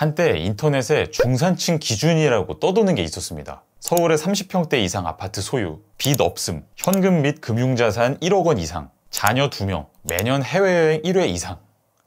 한때 인터넷에 중산층 기준이라고 떠도는 게 있었습니다. 서울의 30평대 이상 아파트 소유, 빚 없음, 현금 및 금융자산 1억 원 이상, 자녀 2명, 매년 해외여행 1회 이상.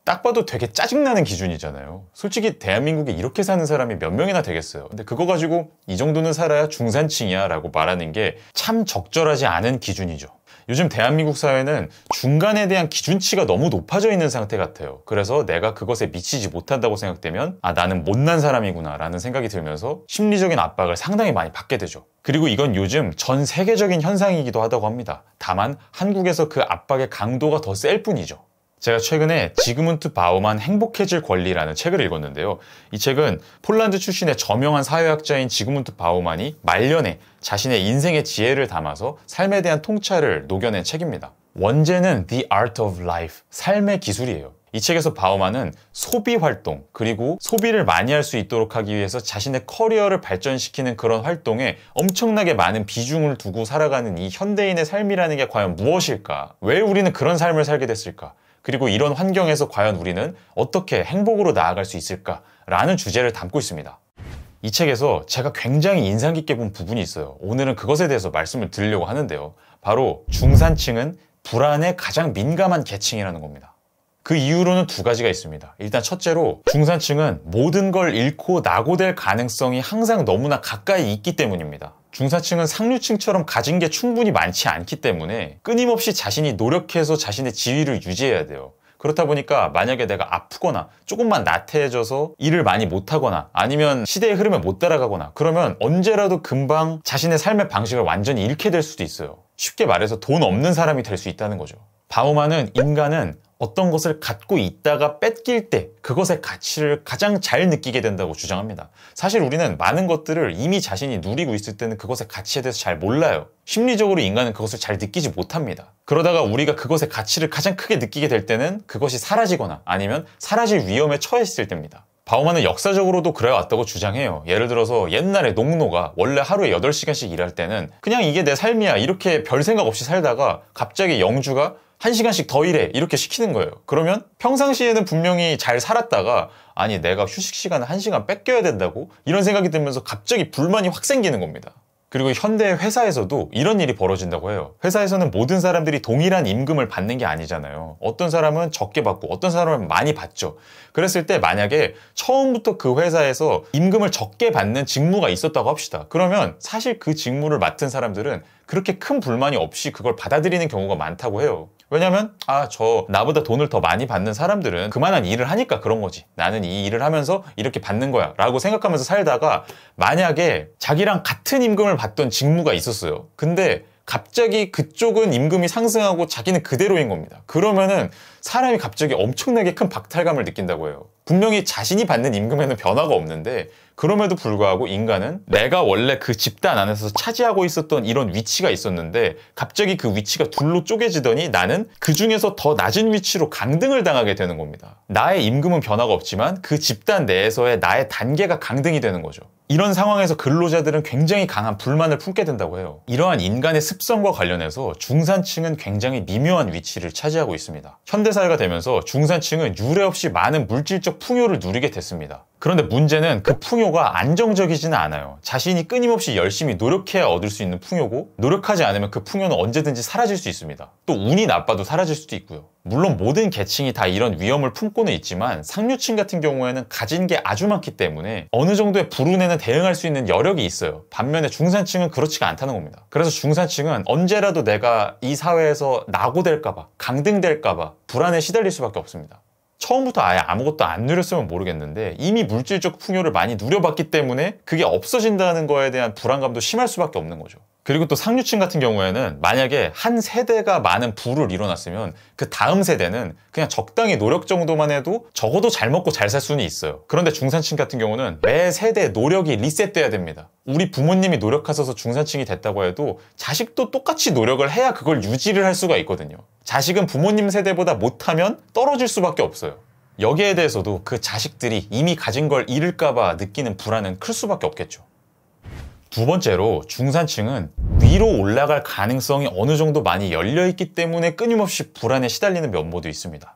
딱 봐도 되게 짜증나는 기준이잖아요. 솔직히 대한민국에 이렇게 사는 사람이 몇 명이나 되겠어요. 근데 그거 가지고 이 정도는 살아야 중산층이야 라고 말하는 게 참 적절하지 않은 기준이죠. 요즘 대한민국 사회는 중간에 대한 기준치가 너무 높아져 있는 상태 같아요. 그래서 내가 그것에 미치지 못한다고 생각되면 나는 못난 사람이구나 라는 생각이 들면서 심리적인 압박을 상당히 많이 받게 되죠. 그리고 이건 요즘 전 세계적인 현상이기도 하다고 합니다. 다만 한국에서 그 압박의 강도가 더 셀 뿐이죠. 제가 최근에 지그문트 바우만 행복해질 권리라는 책을 읽었는데요. 이 책은 폴란드 출신의 저명한 사회학자인 지그문트 바우만이 말년에 자신의 인생의 지혜를 담아서 삶에 대한 통찰을 녹여낸 책입니다. 원제는 The Art of Life, 삶의 기술이에요. 이 책에서 바우만은 소비 활동, 그리고 소비를 많이 할 수 있도록 하기 위해서 자신의 커리어를 발전시키는 그런 활동에 엄청나게 많은 비중을 두고 살아가는 이 현대인의 삶이라는 게 과연 무엇일까? 왜 우리는 그런 삶을 살게 됐을까? 그리고 이런 환경에서 과연 우리는 어떻게 행복으로 나아갈 수 있을까라는 주제를 담고 있습니다. 이 책에서 제가 굉장히 인상 깊게 본 부분이 있어요. 오늘은 그것에 대해서 말씀을 드리려고 하는데요. 바로 중산층은 불안에 가장 민감한 계층이라는 겁니다. 그 이유로는 두 가지가 있습니다. 일단 첫째로 중산층은 모든 걸 잃고 낙오될 가능성이 항상 너무나 가까이 있기 때문입니다. 중산층은 상류층처럼 가진 게 충분히 많지 않기 때문에 끊임없이 자신이 노력해서 자신의 지위를 유지해야 돼요. 그렇다 보니까 만약에 내가 아프거나 조금만 나태해져서 일을 많이 못하거나 아니면 시대의 흐름에 못 따라가거나 그러면 언제라도 금방 자신의 삶의 방식을 완전히 잃게 될 수도 있어요. 쉽게 말해서 돈 없는 사람이 될 수 있다는 거죠. 바우만은 인간은 어떤 것을 갖고 있다가 뺏길 때 그것의 가치를 가장 잘 느끼게 된다고 주장합니다. 사실 우리는 많은 것들을 이미 자신이 누리고 있을 때는 그것의 가치에 대해서 잘 몰라요. 심리적으로 인간은 그것을 잘 느끼지 못합니다. 그러다가 우리가 그것의 가치를 가장 크게 느끼게 될 때는 그것이 사라지거나 아니면 사라질 위험에 처했을 때입니다. 바우만은 역사적으로도 그래왔다고 주장해요. 예를 들어서 옛날에 농노가 원래 하루에 8시간씩 일할 때는 그냥 이게 내 삶이야 이렇게 별 생각 없이 살다가 갑자기 영주가 1시간씩 더 일해 이렇게 시키는 거예요. 그러면 평상시에는 분명히 잘 살았다가 아니 내가 휴식 시간을 1시간 뺏겨야 된다고 이런 생각이 들면서 갑자기 불만이 확 생기는 겁니다. 그리고 현대 회사에서도 이런 일이 벌어진다고 해요. 회사에서는 모든 사람들이 동일한 임금을 받는 게 아니잖아요. 어떤 사람은 적게 받고 어떤 사람은 많이 받죠. 그랬을 때 만약에 처음부터 그 회사에서 임금을 적게 받는 직무가 있었다고 합시다. 그러면 사실 그 직무를 맡은 사람들은 그렇게 큰 불만이 없이 그걸 받아들이는 경우가 많다고 해요. 왜냐면 나보다 돈을 더 많이 받는 사람들은 그만한 일을 하니까 그런 거지. 나는 이 일을 하면서 이렇게 받는 거야 라고 생각하면서 살다가 만약에 자기랑 같은 임금을 받던 직무가 있었어요. 근데 갑자기 그쪽은 임금이 상승하고 자기는 그대로인 겁니다. 그러면은 사람이 갑자기 엄청나게 큰 박탈감을 느낀다고 해요. 분명히 자신이 받는 임금에는 변화가 없는데 그럼에도 불구하고 인간은 내가 원래 그 집단 안에서 차지하고 있었던 이런 위치가 있었는데 갑자기 그 위치가 둘로 쪼개지더니 나는 그 중에서 더 낮은 위치로 강등을 당하게 되는 겁니다. 나의 임금은 변화가 없지만 그 집단 내에서의 나의 단계가 강등이 되는 거죠. 이런 상황에서 근로자들은 굉장히 강한 불만을 품게 된다고 해요. 이러한 인간의 습성과 관련해서 중산층은 굉장히 미묘한 위치를 차지하고 있습니다. 현대사회가 되면서 중산층은 유례 없이 많은 물질적 풍요를 누리게 됐습니다. 그런데 문제는 그 풍요가 안정적이지는 않아요. 자신이 끊임없이 열심히 노력해야 얻을 수 있는 풍요고 노력하지 않으면 그 풍요는 언제든지 사라질 수 있습니다. 또 운이 나빠도 사라질 수도 있고요. 물론 모든 계층이 다 이런 위험을 품고는 있지만 상류층 같은 경우에는 가진 게 아주 많기 때문에 어느 정도의 불운에는 대응할 수 있는 여력이 있어요. 반면에 중산층은 그렇지가 않다는 겁니다. 그래서 중산층은 언제라도 내가 이 사회에서 낙오될까봐 강등될까봐 불안에 시달릴 수밖에 없습니다. 처음부터 아예 아무것도 안 누렸으면 모르겠는데 이미 물질적 풍요를 많이 누려봤기 때문에 그게 없어진다는 거에 대한 불안감도 심할 수밖에 없는 거죠. 그리고 또 상류층 같은 경우에는 만약에 한 세대가 많은 부를 이뤄놨으면 그 다음 세대는 그냥 적당히 노력 정도만 해도 적어도 잘 먹고 잘 살 수는 있어요. 그런데 중산층 같은 경우는 매 세대 노력이 리셋돼야 됩니다. 우리 부모님이 노력하셔서 중산층이 됐다고 해도 자식도 똑같이 노력을 해야 그걸 유지를 할 수가 있거든요. 자식은 부모님 세대보다 못하면 떨어질 수밖에 없어요. 여기에 대해서도 그 자식들이 이미 가진 걸 잃을까봐 느끼는 불안은 클 수밖에 없겠죠. 두 번째로 중산층은 위로 올라갈 가능성이 어느 정도 많이 열려있기 때문에 끊임없이 불안에 시달리는 면모도 있습니다.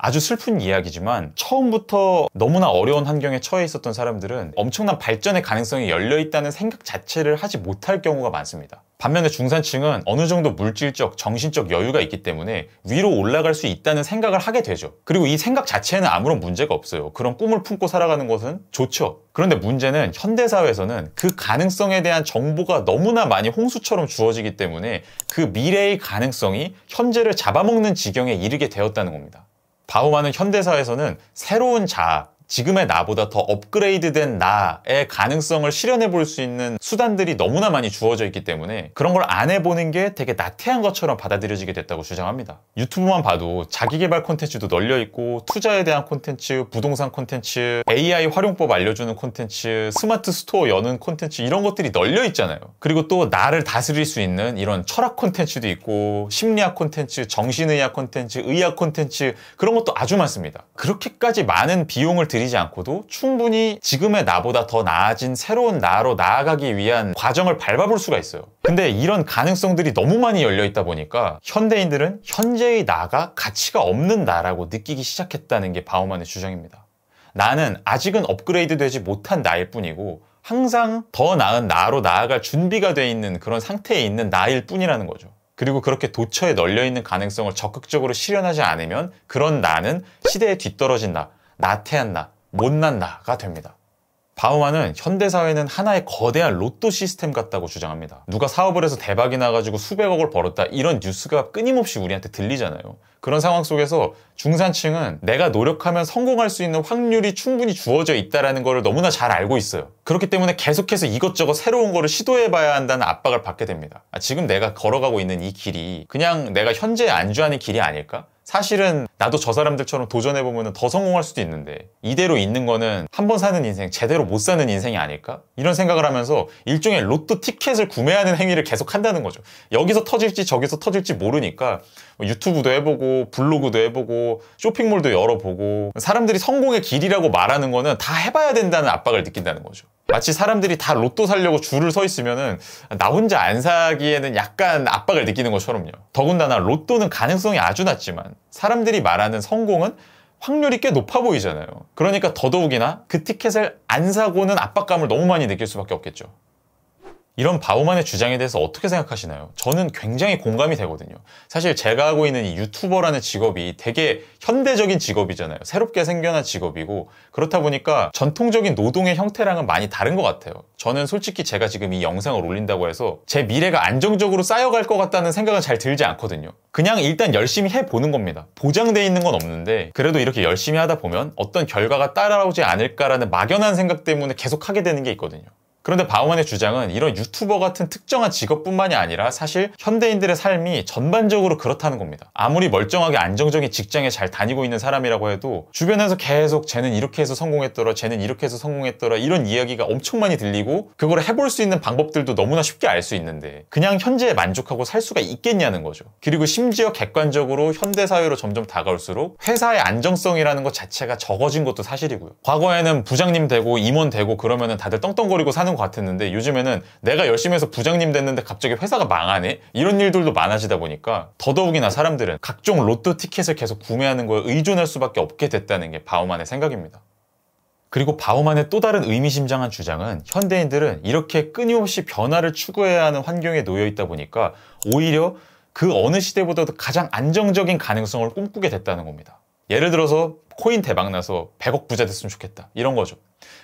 아주 슬픈 이야기지만 처음부터 너무나 어려운 환경에 처해 있었던 사람들은 엄청난 발전의 가능성이 열려있다는 생각 자체를 하지 못할 경우가 많습니다. 반면에 중산층은 어느 정도 물질적, 정신적 여유가 있기 때문에 위로 올라갈 수 있다는 생각을 하게 되죠. 그리고 이 생각 자체는 아무런 문제가 없어요. 그런 꿈을 품고 살아가는 것은 좋죠. 그런데 문제는 현대사회에서는 그 가능성에 대한 정보가 너무나 많이 홍수처럼 주어지기 때문에 그 미래의 가능성이 현재를 잡아먹는 지경에 이르게 되었다는 겁니다. 바우만은 현대사회에서는 새로운 자아, 지금의 나보다 더 업그레이드된 나의 가능성을 실현해 볼 수 있는 수단들이 너무나 많이 주어져 있기 때문에 그런 걸 안 해보는 게 되게 나태한 것처럼 받아들여지게 됐다고 주장합니다. 유튜브만 봐도 자기개발 콘텐츠도 널려있고 투자에 대한 콘텐츠, 부동산 콘텐츠, AI 활용법 알려주는 콘텐츠, 스마트 스토어 여는 콘텐츠 이런 것들이 널려있잖아요. 그리고 또 나를 다스릴 수 있는 이런 철학 콘텐츠도 있고 심리학 콘텐츠, 정신의학 콘텐츠, 의학 콘텐츠 그런 것도 아주 많습니다. 그렇게까지 많은 비용을 들이지 않고도 충분히 지금의 나보다 더 나아진 새로운 나로 나아가기 위한 과정을 밟아볼 수가 있어요. 근데 이런 가능성들이 너무 많이 열려있다 보니까 현대인들은 현재의 나가 가치가 없는 나라고 느끼기 시작했다는 게 바우만의 주장입니다. 나는 아직은 업그레이드 되지 못한 나일 뿐이고 항상 더 나은 나로 나아갈 준비가 돼 있는 그런 상태에 있는 나일 뿐이라는 거죠. 그리고 그렇게 도처에 널려있는 가능성을 적극적으로 실현하지 않으면 그런 나는 시대에 뒤떨어진 나, 나태한 나, 못난 나가 됩니다. 바우만은 현대사회는 하나의 거대한 로또 시스템 같다고 주장합니다. 누가 사업을 해서 대박이 나가지고 수백억을 벌었다 이런 뉴스가 끊임없이 우리한테 들리잖아요. 그런 상황 속에서 중산층은 내가 노력하면 성공할 수 있는 확률이 충분히 주어져 있다는 걸 너무나 잘 알고 있어요. 그렇기 때문에 계속해서 이것저것 새로운 거를 시도해봐야 한다는 압박을 받게 됩니다. 지금 내가 걸어가고 있는 이 길이 그냥 내가 현재에 안주하는 길이 아닐까? 사실은 나도 저 사람들처럼 도전해보면 더 성공할 수도 있는데 이대로 있는 거는 한 번 사는 인생, 제대로 못 사는 인생이 아닐까? 이런 생각을 하면서 일종의 로또 티켓을 구매하는 행위를 계속 한다는 거죠. 여기서 터질지 저기서 터질지 모르니까 유튜브도 해보고 블로그도 해보고 쇼핑몰도 열어보고 사람들이 성공의 길이라고 말하는 거는 다 해봐야 된다는 압박을 느낀다는 거죠. 마치 사람들이 다 로또 사려고 줄을 서 있으면은 나 혼자 안 사기에는 약간 압박을 느끼는 것처럼요. 더군다나 로또는 가능성이 아주 낮지만 사람들이 말하는 성공은 확률이 꽤 높아 보이잖아요. 그러니까 더더욱이나 그 티켓을 안 사고는 압박감을 너무 많이 느낄 수밖에 없겠죠. 이런 바우만의 주장에 대해서 어떻게 생각하시나요? 저는 굉장히 공감이 되거든요. 사실 제가 하고 있는 이 유튜버라는 직업이 되게 현대적인 직업이잖아요. 새롭게 생겨난 직업이고 그렇다 보니까 전통적인 노동의 형태랑은 많이 다른 것 같아요. 저는 솔직히 제가 지금 이 영상을 올린다고 해서 제 미래가 안정적으로 쌓여갈 것 같다는 생각은 잘 들지 않거든요. 그냥 일단 열심히 해보는 겁니다. 보장돼 있는 건 없는데 그래도 이렇게 열심히 하다 보면 어떤 결과가 따라오지 않을까라는 막연한 생각 때문에 계속 하게 되는 게 있거든요. 그런데 바우만의 주장은 이런 유튜버 같은 특정한 직업뿐만이 아니라 사실 현대인들의 삶이 전반적으로 그렇다는 겁니다. 아무리 멀쩡하게 안정적인 직장에 잘 다니고 있는 사람이라고 해도 주변에서 계속 쟤는 이렇게 해서 성공했더라, 쟤는 이렇게 해서 성공했더라 이런 이야기가 엄청 많이 들리고 그걸 해볼 수 있는 방법들도 너무나 쉽게 알 수 있는데 그냥 현재에 만족하고 살 수가 있겠냐는 거죠. 그리고 심지어 객관적으로 현대사회로 점점 다가올수록 회사의 안정성이라는 것 자체가 적어진 것도 사실이고요. 과거에는 부장님 되고 임원 되고 그러면은 다들 떵떵거리고 사는 것 같았는데 요즘에는 내가 열심히 해서 부장님 됐는데 갑자기 회사가 망하네? 이런 일들도 많아지다 보니까 더더욱이나 사람들은 각종 로또 티켓을 계속 구매하는 거에 의존할 수밖에 없게 됐다는 게 바우만의 생각입니다. 그리고 바우만의 또 다른 의미심장한 주장은 현대인들은 이렇게 끊임없이 변화를 추구해야 하는 환경에 놓여 있다 보니까 오히려 그 어느 시대보다도 가장 안정적인 가능성을 꿈꾸게 됐다는 겁니다. 예를 들어서 코인 대박나서 100억 부자 됐으면 좋겠다 이런 거죠.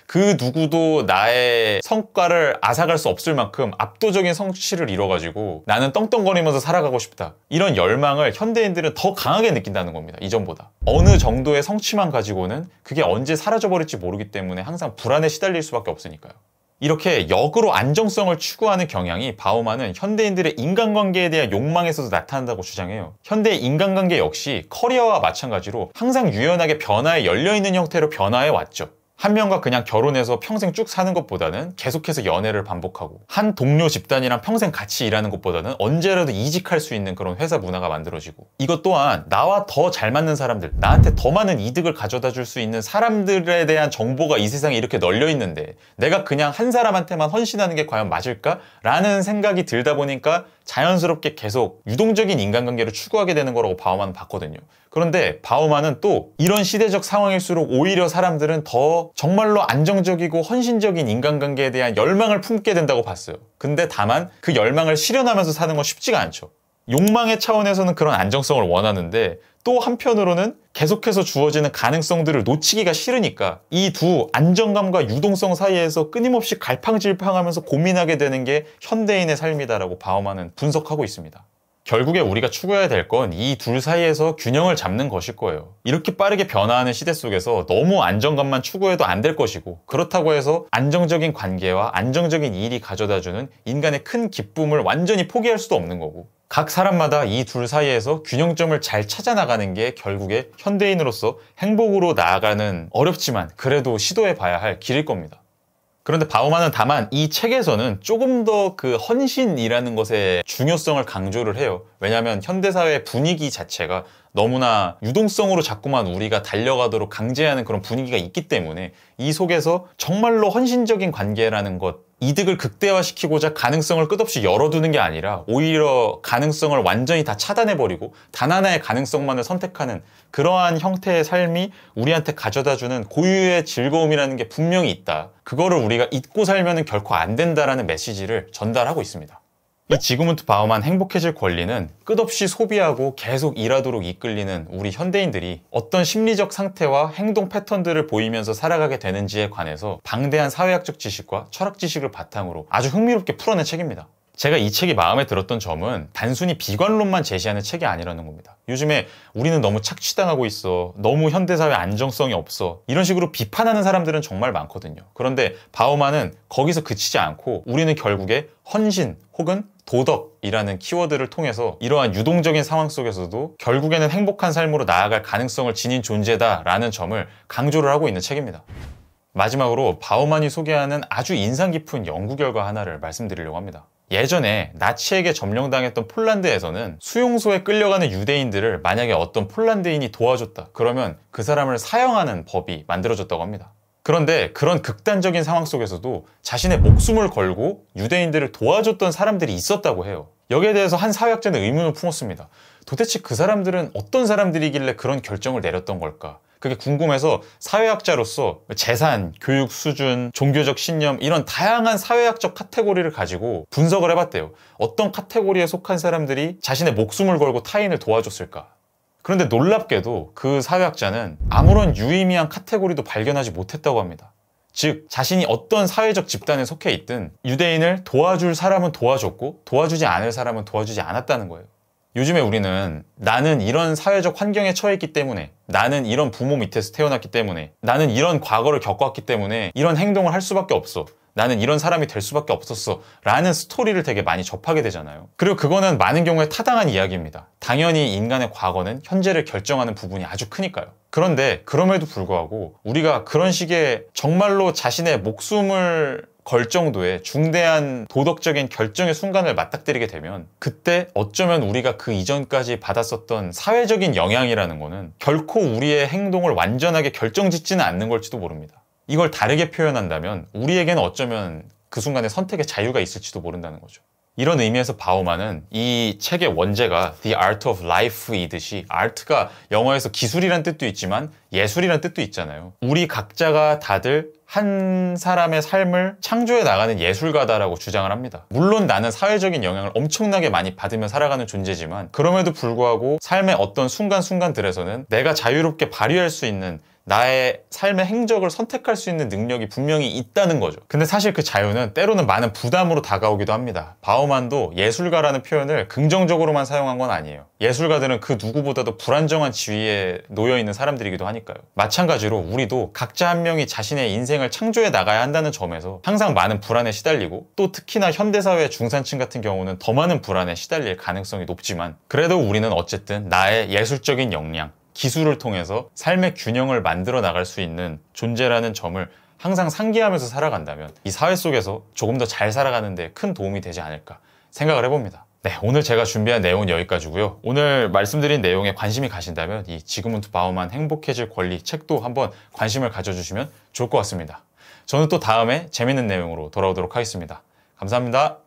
그 누구도 나의 성과를 앗아갈 수 없을 만큼 압도적인 성취를 이뤄가지고 나는 떵떵거리면서 살아가고 싶다 이런 열망을 현대인들은 더 강하게 느낀다는 겁니다. 이전보다. 어느 정도의 성취만 가지고는 그게 언제 사라져버릴지 모르기 때문에 항상 불안에 시달릴 수밖에 없으니까요. 이렇게 역으로 안정성을 추구하는 경향이 바우만은 현대인들의 인간관계에 대한 욕망에서도 나타난다고 주장해요. 현대의 인간관계 역시 커리어와 마찬가지로 항상 유연하게 변화에 열려있는 형태로 변화해 왔죠. 한 명과 그냥 결혼해서 평생 쭉 사는 것보다는 계속해서 연애를 반복하고 한 동료 집단이랑 평생 같이 일하는 것보다는 언제라도 이직할 수 있는 그런 회사 문화가 만들어지고 이것 또한 나와 더 잘 맞는 사람들, 나한테 더 많은 이득을 가져다 줄 수 있는 사람들에 대한 정보가 이 세상에 이렇게 널려 있는데 내가 그냥 한 사람한테만 헌신하는 게 과연 맞을까? 라는 생각이 들다 보니까 자연스럽게 계속 유동적인 인간관계를 추구하게 되는 거라고 바우만은 봤거든요. 그런데 바우만은 또 이런 시대적 상황일수록 오히려 사람들은 더 정말로 안정적이고 헌신적인 인간관계에 대한 열망을 품게 된다고 봤어요. 근데 다만 그 열망을 실현하면서 사는 건 쉽지가 않죠. 욕망의 차원에서는 그런 안정성을 원하는데 또 한편으로는 계속해서 주어지는 가능성들을 놓치기가 싫으니까 이 두 안정감과 유동성 사이에서 끊임없이 갈팡질팡하면서 고민하게 되는 게 현대인의 삶이다라고 바우만은 분석하고 있습니다. 결국에 우리가 추구해야 될 건 이 둘 사이에서 균형을 잡는 것일 거예요. 이렇게 빠르게 변화하는 시대 속에서 너무 안정감만 추구해도 안 될 것이고, 그렇다고 해서 안정적인 관계와 안정적인 일이 가져다주는 인간의 큰 기쁨을 완전히 포기할 수도 없는 거고, 각 사람마다 이 둘 사이에서 균형점을 잘 찾아나가는 게 결국에 현대인으로서 행복으로 나아가는 어렵지만 그래도 시도해 봐야 할 길일 겁니다. 그런데 바우만은 다만 이 책에서는 조금 더 그 헌신이라는 것의 중요성을 강조를 해요. 왜냐하면 현대사회의 분위기 자체가 너무나 유동성으로 자꾸만 우리가 달려가도록 강제하는 그런 분위기가 있기 때문에 이 속에서 정말로 헌신적인 관계라는 것, 이득을 극대화시키고자 가능성을 끝없이 열어두는 게 아니라 오히려 가능성을 완전히 다 차단해버리고 단 하나의 가능성만을 선택하는 그러한 형태의 삶이 우리한테 가져다주는 고유의 즐거움이라는 게 분명히 있다. 그거를 우리가 잊고 살면 결코 안 된다라는 메시지를 전달하고 있습니다. 이 지그문트 바우만 행복해질 권리는 끝없이 소비하고 계속 일하도록 이끌리는 우리 현대인들이 어떤 심리적 상태와 행동 패턴들을 보이면서 살아가게 되는지에 관해서 방대한 사회학적 지식과 철학 지식을 바탕으로 아주 흥미롭게 풀어낸 책입니다. 제가 이 책이 마음에 들었던 점은 단순히 비관론만 제시하는 책이 아니라는 겁니다. 요즘에 우리는 너무 착취당하고 있어, 너무 현대사회 안정성이 없어, 이런 식으로 비판하는 사람들은 정말 많거든요. 그런데 바우만은 거기서 그치지 않고 우리는 결국에 헌신 혹은 도덕이라는 키워드를 통해서 이러한 유동적인 상황 속에서도 결국에는 행복한 삶으로 나아갈 가능성을 지닌 존재다라는 점을 강조를 하고 있는 책입니다. 마지막으로 바우만이 소개하는 아주 인상 깊은 연구 결과 하나를 말씀드리려고 합니다. 예전에 나치에게 점령당했던 폴란드에서는 수용소에 끌려가는 유대인들을 만약에 어떤 폴란드인이 도와줬다 그러면 그 사람을 사형하는 법이 만들어졌다고 합니다. 그런데 그런 극단적인 상황 속에서도 자신의 목숨을 걸고 유대인들을 도와줬던 사람들이 있었다고 해요. 여기에 대해서 한 사회학자는 의문을 품었습니다. 도대체 그 사람들은 어떤 사람들이길래 그런 결정을 내렸던 걸까? 그게 궁금해서 사회학자로서 재산, 교육 수준, 종교적 신념 이런 다양한 사회학적 카테고리를 가지고 분석을 해봤대요. 어떤 카테고리에 속한 사람들이 자신의 목숨을 걸고 타인을 도와줬을까? 그런데 놀랍게도 그 사회학자는 아무런 유의미한 카테고리도 발견하지 못했다고 합니다. 즉, 자신이 어떤 사회적 집단에 속해 있든 유대인을 도와줄 사람은 도와줬고 도와주지 않을 사람은 도와주지 않았다는 거예요. 요즘에 우리는 나는 이런 사회적 환경에 처해 있기 때문에, 나는 이런 부모 밑에서 태어났기 때문에, 나는 이런 과거를 겪어왔기 때문에 이런 행동을 할 수밖에 없어, 나는 이런 사람이 될 수밖에 없었어 라는 스토리를 되게 많이 접하게 되잖아요. 그리고 그거는 많은 경우에 타당한 이야기입니다. 당연히 인간의 과거는 현재를 결정하는 부분이 아주 크니까요. 그런데 그럼에도 불구하고 우리가 그런 식의 정말로 자신의 목숨을 걸 정도의 중대한 도덕적인 결정의 순간을 맞닥뜨리게 되면 그때 어쩌면 우리가 그 이전까지 받았었던 사회적인 영향이라는 거는 결코 우리의 행동을 완전하게 결정짓지는 않는 걸지도 모릅니다. 이걸 다르게 표현한다면 우리에게는 어쩌면 그 순간에 선택의 자유가 있을지도 모른다는 거죠. 이런 의미에서 바우만은 이 책의 원제가 The Art of Life이듯이 art가 영어에서 기술이란 뜻도 있지만 예술이란 뜻도 있잖아요. 우리 각자가 다들 한 사람의 삶을 창조해 나가는 예술가다라고 주장을 합니다. 물론 나는 사회적인 영향을 엄청나게 많이 받으며 살아가는 존재지만 그럼에도 불구하고 삶의 어떤 순간순간들에서는 내가 자유롭게 발휘할 수 있는 나의 삶의 행적을 선택할 수 있는 능력이 분명히 있다는 거죠. 근데 사실 그 자유는 때로는 많은 부담으로 다가오기도 합니다. 바우만도 예술가라는 표현을 긍정적으로만 사용한 건 아니에요. 예술가들은 그 누구보다도 불안정한 지위에 놓여있는 사람들이기도 하니까요. 마찬가지로 우리도 각자 한 명이 자신의 인생을 창조해 나가야 한다는 점에서 항상 많은 불안에 시달리고 또 특히나 현대사회의 중산층 같은 경우는 더 많은 불안에 시달릴 가능성이 높지만 그래도 우리는 어쨌든 나의 예술적인 역량, 기술을 통해서 삶의 균형을 만들어 나갈 수 있는 존재라는 점을 항상 상기하면서 살아간다면 이 사회 속에서 조금 더 잘 살아가는 데 큰 도움이 되지 않을까 생각을 해봅니다. 네, 오늘 제가 준비한 내용은 여기까지고요. 오늘 말씀드린 내용에 관심이 가신다면 이 지그문트 바우만 행복해질 권리 책도 한번 관심을 가져주시면 좋을 것 같습니다. 저는 또 다음에 재밌는 내용으로 돌아오도록 하겠습니다. 감사합니다.